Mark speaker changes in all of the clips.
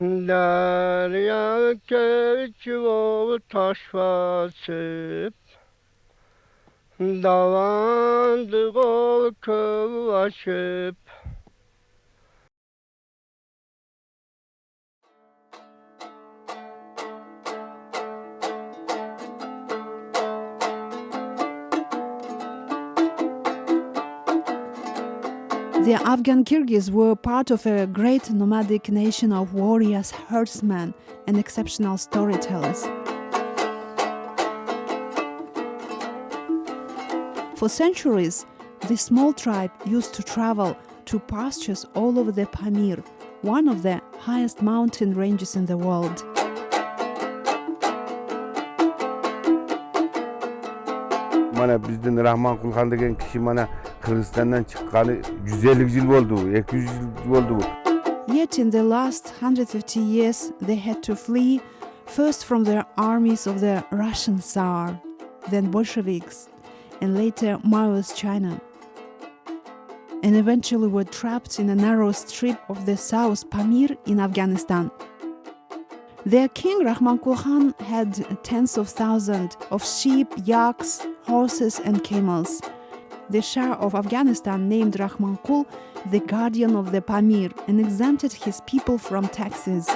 Speaker 1: Derya keçiyor taş basıp davandı kol kıvaşıp.
Speaker 2: The Afghan Kyrgyz were part of a great nomadic nation of warriors, herdsmen, and exceptional storytellers. For centuries, this small tribe used to travel to pastures all over the Pamir, one of the highest mountain ranges in the world.
Speaker 3: Mana bizden Rahman Kulhan degen kişi mana Kırgızistan'dan çıkkanı 150 yıl oldu, 200 yıl oldu.
Speaker 2: Yet in the last 150 years, they had to flee first from the armies of the Russian Tsar, then Bolsheviks, and later Maoist China, and eventually were trapped in a narrow strip of the South Pamir in Afghanistan. Their king Rahman Kulhan had tens of thousands of sheep, yaks, horses and camels. The Shah of Afghanistan named Rahman Kul the guardian of the Pamir and exempted his people from taxes.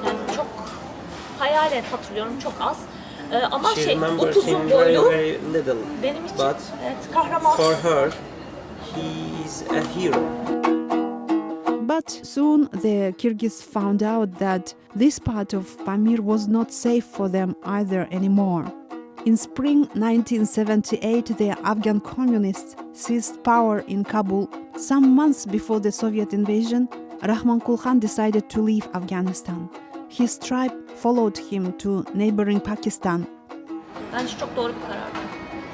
Speaker 4: Yani çok hayalen hatırlıyorum, çok az. Ama upuzun boylu. Benim için evet, kahraman.
Speaker 5: For her, he's a hero.
Speaker 2: But soon the Kyrgyz found out that this part of Pamir was not safe for them either anymore. In spring 1978, the Afghan communists seized power in Kabul. Some months before the Soviet invasion, Rahman Kulhan decided to leave Afghanistan. His tribe followed him to neighboring Pakistan.
Speaker 4: Bence çok doğru bir karardı.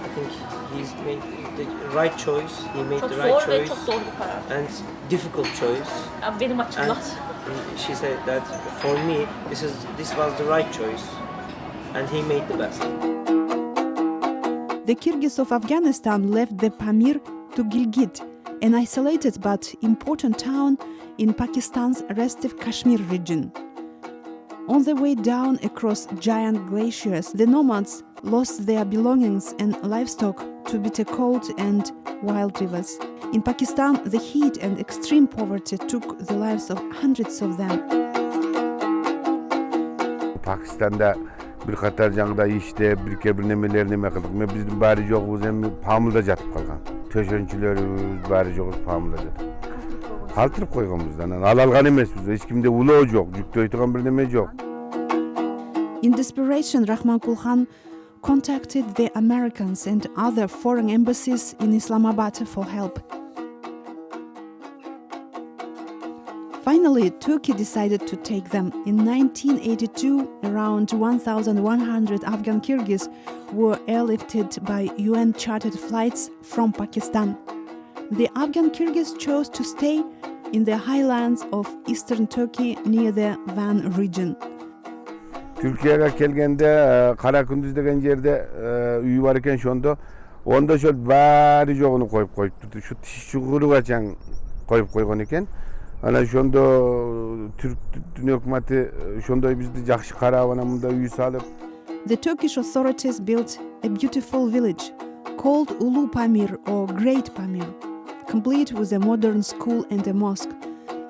Speaker 5: I think he's made the right choice. He made
Speaker 4: Çok
Speaker 5: the right
Speaker 4: zor ve
Speaker 5: choice
Speaker 4: çok doğru bir karar.
Speaker 5: and difficult choice.
Speaker 4: Yani benim açımdan.
Speaker 5: And she said that for me, this was the right choice, and he made the best.
Speaker 2: The Kyrgyz of Afghanistan left the Pamir to Gilgit, an isolated but important town in Pakistan's restive Kashmir region. On the way down across giant glaciers, the nomads lost their belongings and livestock to bitter cold and wild rivers. In Pakistan, the heat and extreme poverty took the lives of hundreds of them.
Speaker 3: Pakistan'da bir qatar jangda işte bir nemeler neme qildik. Men bizning bari yo'qmiz, hem Pamulda jatıp qalgan. Töşönçülerimiz bari yo'q Pamulda jatıp. Qaltırıp qo'yganmizdan. Al algan emasmiz. Hech kimde uloo yo'q, yuklaydigan bir neme yo'q.
Speaker 2: In desperation, Rahman Kulhan contacted the Americans and other foreign embassies in Islamabad for help. Finally, Turkey decided to take them. In 1982, around 1,100 Afghan Kyrgyz were airlifted by UN chartered flights from Pakistan. The Afghan Kyrgyz chose to stay in the highlands of eastern Turkey near the Van region.
Speaker 3: Türkiye'ye kelgende Karakunduz degen yerde üyü var eken onda şöyle bari yoğunu koyup koyuptu. Şu çuğuru açan koyup koygan eken. Ana şonda Türk hükümeti şonda bizde yaxşı karavanamında üyü salıp.
Speaker 2: The Turkish authorities built a beautiful village called Uluu Pamir or Great Pamir, complete with a modern school and a mosque.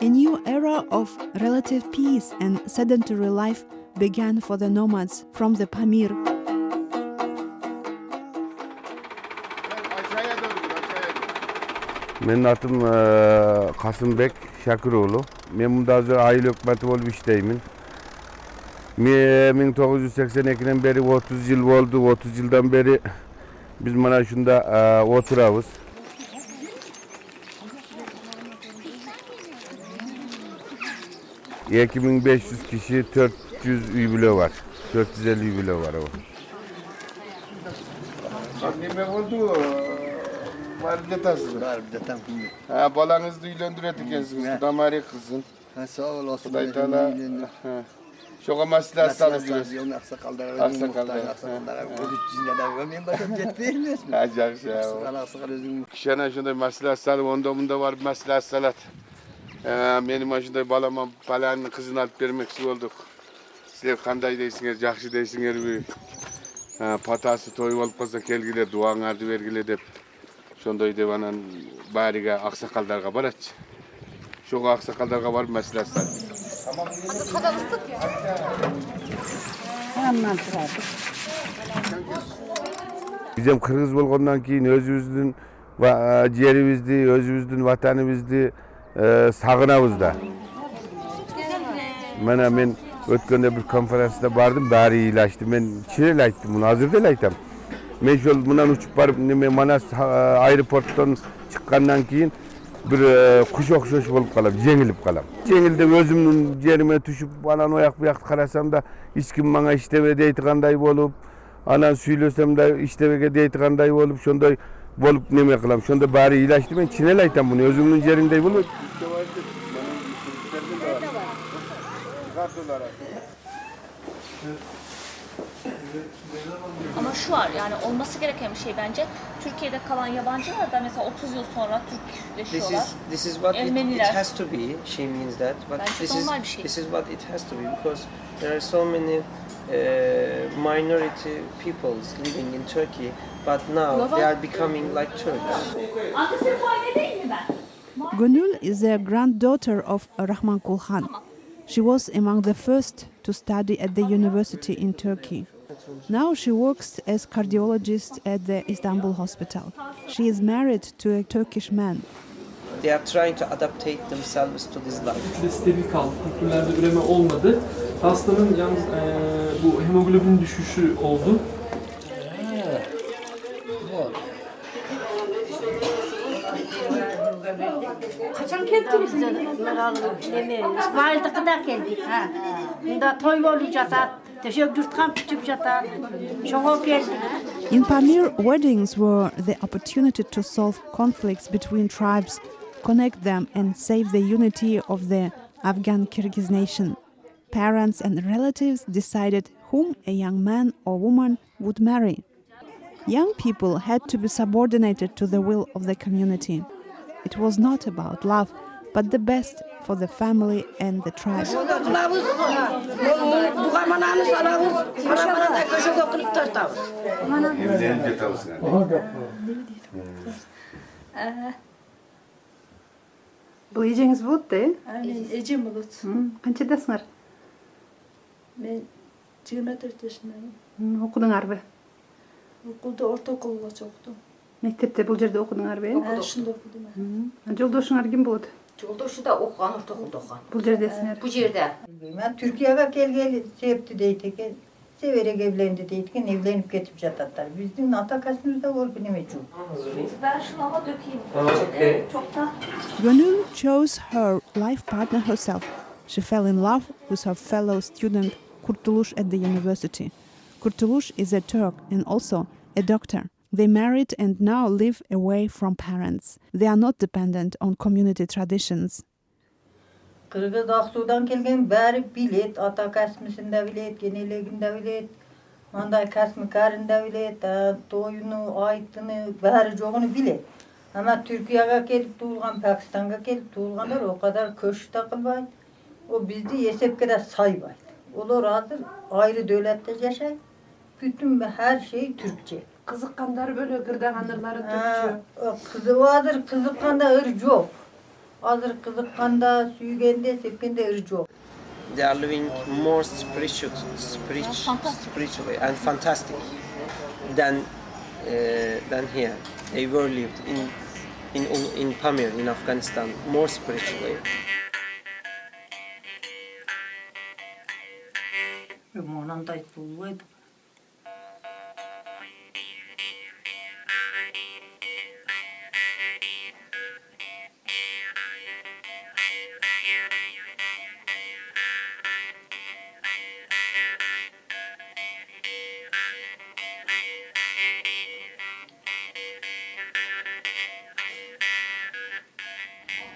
Speaker 2: A new era of relative peace and sedentary life began for the nomads from the Pamir.
Speaker 3: Benim adım Kasımbek Şakıroğlu. Ben bunda hazır aile hükümeti olup işteyim. 1982'den beri 30 yıl oldu. 30 yıldan beri biz mana şunda oturabız. 2500 kişi 400 üybülü var. 450 üybülü var o. Anneme oldu. Var bir de tasın.
Speaker 6: Var bir de tam.
Speaker 3: Ha balanızı üylendüretirsiniz. Damari kızın.
Speaker 6: Ha sağ ol olsun.
Speaker 3: Kuday tala. Şoğa maslahat salıyoruz.
Speaker 6: Aksakallar.
Speaker 3: Aksakallar.
Speaker 6: Ben başım yetmeyeyim mi?
Speaker 3: Acayip şey.
Speaker 6: Aksakallar özüm.
Speaker 3: Kişana şunda maslahat salı onda bunda var maslahat salat. Benim aşında balama balanın kızını alıp vermekçi olduk. Sizler kanday deysiniz, жақсы deysiniz. Patası toy olup kalsa kelgiler, duaңарды vergiler dep. Şondoy dep anan bariga aksakallarga baratçı. Şoğa aksakallarga barıp meselesi. Bizim Kırgız bolgondan keyin özümüzdün жерибизди, özümüzdün vatanыбызды sagınabız da. Mana men ötkende bir konferansta bardım, bari ilaçtı. Men çirel ayttım, bunu hazır değil aytam. Men şol mundan uçup barıp Manas aeroporttan çıkkandan keyin bir kuş okşoş bolup kalam, jеңилip kalam. Жеңилдеп özümdün жерime düşüp anan oyak bu yaktı karasam da hiç kim bana iştebe deytikanday bolup, anan süylesem de iştebege deytikanday bolup, şonday bolup neme kılam. Şonda bari ilaçtı, men çinel aytam bunu, özümdün жерindey bolup.
Speaker 4: Ama şu var, yani olması gereken bir şey bence. Türkiye'de kalan yabancılar da mesela 30 yıl sonra Türkleşiyorlar.
Speaker 5: This is what it has to be. She means that, but
Speaker 4: Bence
Speaker 5: this is what it has to be, because there are so many minority peoples living in Turkey, but now they are becoming like Turks.
Speaker 2: Gönül is a granddaughter of Rahman Kulhan. She was among the first to study at the university in Turkey. Now she works as cardiologist at the Istanbul hospital. She is married to a Turkish man.
Speaker 5: They are trying to adaptate themselves to this life.
Speaker 7: Stabil kaldı. Kültürlerde üreme olmadı. Hastanın yalnız bu hemoglobin düşüşü oldu.
Speaker 8: Kaçan geldiniz? İsmail'de kadar geldik. Bunda toy olacak. Teşekkür yurtkan küçük jatar. Şoğa geldik.
Speaker 2: In Pamir, weddings were the opportunity to solve conflicts between tribes, connect them and save the unity of the Afghan Kyrgyz nation. Parents and relatives decided whom a young man or woman would marry. Young people had to be subordinated to the will of the community. It was not about love, but the best for the family and the tribe.
Speaker 9: Бұл ежеңіз болады да,
Speaker 10: Ежем болады.
Speaker 9: Қаншадасыңар?
Speaker 10: Мен 24 жашындамын.
Speaker 9: Оқыдыңар бе?
Speaker 10: Оқуды орта окулгаcha окудум.
Speaker 9: Мектепте бұл жерде оқыдыңар бе?
Speaker 10: Ошондо окудум.
Speaker 9: Жолдошуңар ким болот?
Speaker 11: Жолдошу да окуган, орта окулда окуган.
Speaker 9: Бұл жердесіңер?
Speaker 11: Бу жерде.
Speaker 12: Ben Türkiye'ye gelgeli sebepti deytken, severek evlendi deytken evlenip geçip jatatlar. Bizim atakasımızda var bir neme çok.
Speaker 4: Ben şunu ama dökeyim. Çok da.
Speaker 2: Gönül chose her life partner herself. She fell in love with her fellow student Kurtuluş at the university. Kurtuluş is a Turk and also a doctor. They married and now live away from parents. They are not dependent on community traditions.
Speaker 12: Kırgız Aksu'dan gelgen bari bilet, ata kasmısında bilet, geneleginde bilet, manday kasmı karında bilet, toyunu, aytını, bari çoğunu bilet. Ama Türkiye'ye gelip tuğulgan, Pakistan'a gelip tuğulganlar o kadar köş takılmaydı. O bizde esepkede saymaydı. Olur hazır ayrı devlette yaşaydı. Bütün her şey Türkçe.
Speaker 9: Kızıkkanları böyle gırdaganırları Türkçe.
Speaker 12: Kızı vardır, kızıkkanda ır yok. Hazır kızıkkanda, süygende, sepkende ır yok.
Speaker 5: They are living more spiritually and fantastic than here. They were lived in Pamir in Afghanistan more spiritually.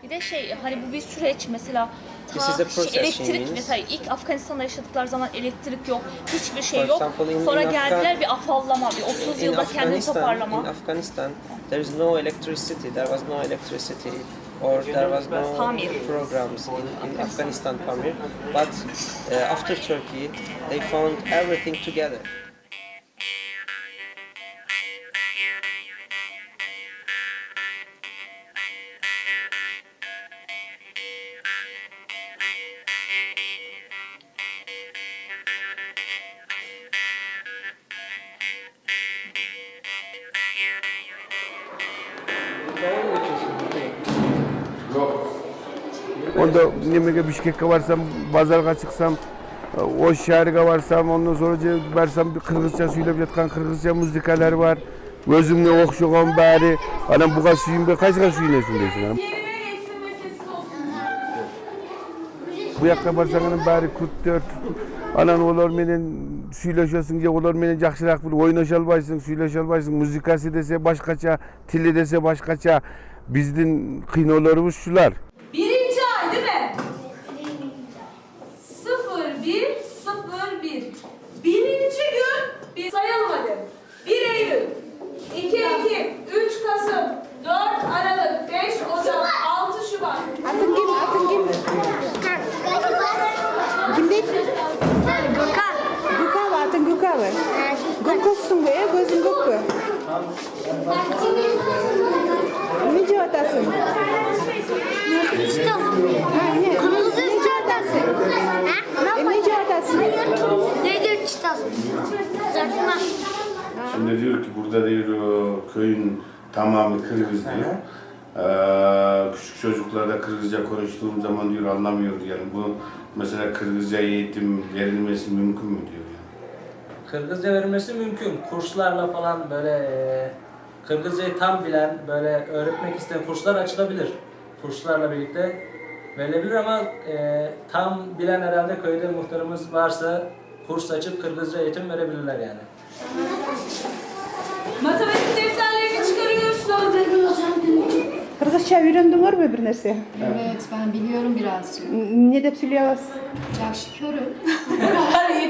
Speaker 4: Bir de hani bu bir süreç mesela elektrik mesela ilk Afganistan'da yaşadıkları zaman elektrik yok, hiçbir şey yok. Sonra geldiler bir afallama, bir 30 yılda kendini toparlama.
Speaker 5: In Afghanistan, there is no electricity. There was no electricity or there was no
Speaker 4: Pamir.
Speaker 5: programs in Afghanistan Pamir, but after Turkey they found everything together.
Speaker 3: Onda yemeğe Bişkek'e varsam, pazarga çıksam, o şehirge varsam, ondan sonra varsam bir Kırgızca söylep yatkan Kırgızca müzikalar var. Gözümle okşuğun bari, anam buga suyun be, kaçga suyunesin deysin anam. Bu yakta barsan anam bari kut dört, anan olar menen söyleşiyorsun diye olar menen jakşırak bir oynaş albaysın, söyleş albaysın, müzikası dese başkaça, tili dese başkaça, bizdin kıynolarımız şular.
Speaker 13: Birinci ay değil mi? 0101. Birinci gün bir sayalım hadi. 1 Eylül, 2 Ekim, 3 Kasım, 4 Aralık, 5 Ocak, 6 Şubat.
Speaker 2: Atın kim? Kim değil? Gökhan var, atın Gökhan var. Gökhan be, gözün Gökhan. Ne cevaptasın?
Speaker 14: Kırmızı
Speaker 2: cevaptasın. Ne cevaptasın?
Speaker 14: Ne diyor çıtasın?
Speaker 3: Şimdi diyor ki burada diyor köyün tamamı Kırgız diyor. Küçük çocuklarda Kırgızca konuştuğum zaman diyor anlamıyor yani bu mesela Kırgızca eğitim verilmesi mümkün mü diyor yani.
Speaker 15: Kırgızca verilmesi mümkün. Kurslarla falan böyle Kırgızcayı tam bilen, böyle öğretmek isteyen kurslar açılabilir. Kurslarla birlikte verilebilir ama tam bilen herhalde köyde muhtarımız varsa kurs açıp Kırgızca eğitim verebilirler yani.
Speaker 13: Matematik defterlerini çıkarıyorsun.
Speaker 2: Kırgızca öğrendin var mı bir narsa?
Speaker 10: Evet, ben biliyorum birazcık.
Speaker 2: Ne dep söylüyorsun?
Speaker 10: Yaxşı körüm.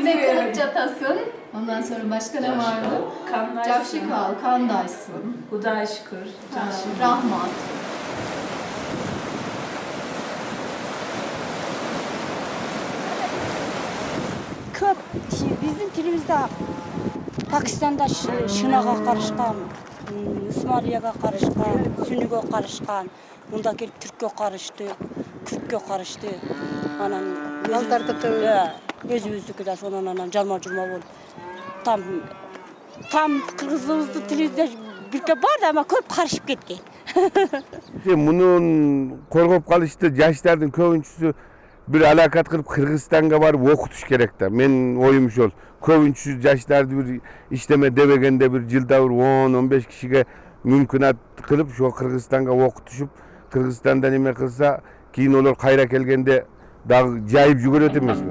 Speaker 10: Ne kırıkçatasın. Ondan sonra başka ne vardı? Yaxşı kal, kandaysın.
Speaker 13: Huday şükür.
Speaker 10: Rahmat.
Speaker 8: Köp, bizim tilimizde Pakistan'da Şınağa karışkan, İsmailiye'ye karışkan, Sünni'ye karışkan, bunda gelip Türk'e karıştı, Kürt'e karıştı. Anan özümüzdeki de sonra calma curma oldu. Tam Kırgızımızda tilimizde bir de vardı ama köp karışıp gitti.
Speaker 3: Bunun korkup kalıştı yaşlardın köpüncüsü bir alakat kılıp Kırgızistan'a var okutuş gerek de. Men oymuş ol. Köpüncüsü yaşlarda bir işleme devegende bir yılda 10-15 kişiye mümkünat kılıp şu Kırgızistan'a okutuşup Kırgızistan'da neme kılsa keyin olur kayra kelgende daha cayıp yügürüt emes mi?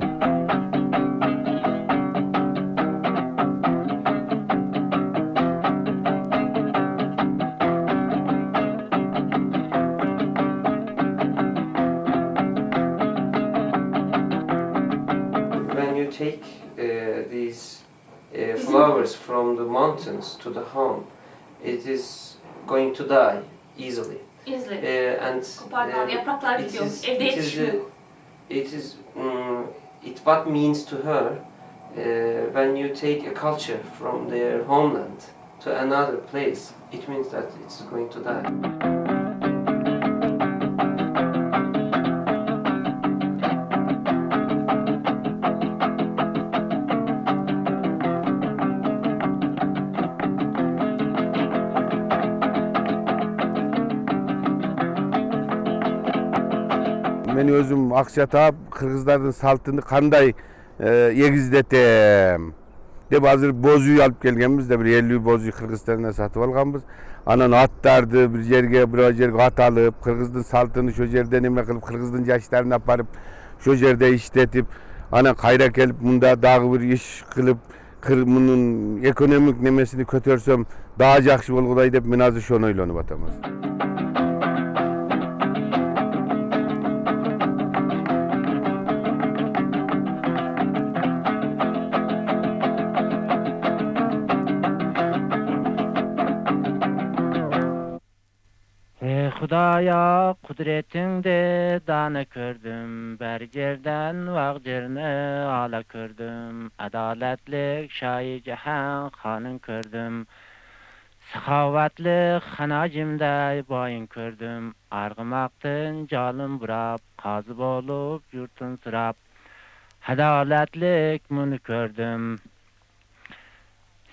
Speaker 5: When you take these flowers from the mountains to the home, it is going to die easily. And
Speaker 4: yapraklar bitiyor. Evde yetişmiyor.
Speaker 5: What means to her when you take a culture from their homeland to another place, it means that it's going to die.
Speaker 3: Men özüm Akçatap Kırgızların saltını kanday egizletem. Dep hazır bozuyu alıp gelgenmiz de bir 50 bozuyu Kırgızistan'dan satıp alganbız. Anan attardı bir yerge at alıp Kırgızdın saltını şu yerden neme kılıp Kırgızdın yaşlarını aparıp şu yerde işletip ana kayra gelip bunda dağı bir iş kılıp bunun ekonomik nemesini kötörsem daha jakşı bolguday dep men azыр şonu oylonуп atamiz.
Speaker 16: Hudaya kudretinde dana kördüm, ber yerden vaq yerini ala kördüm, adaletlik şahi cihan xanın kördüm, sahavatli xanacimde bayın kördüm, argımaktın calım burap, qazı bolup yurtun sırap, adaletlik bunu kördüm.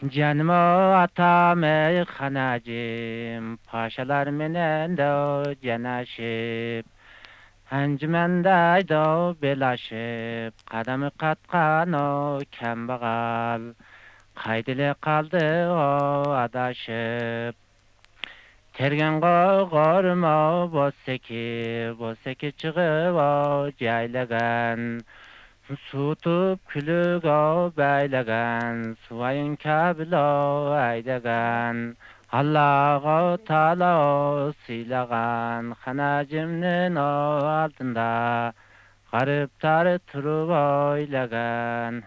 Speaker 16: Canım atam ey xanacım, paşalar menen de canaşıp, Encümende de belaşıp, kadamı katkan o kembağal, kaydili kaldı o adaşıp. Tergen qoğurum o boseki çıgıp o caylagan, Sutup külük o beylegan, suvayın kabil o aydagan, Allah'a Teala o silagan, xanacımның o altında, gariptar turup oylagan.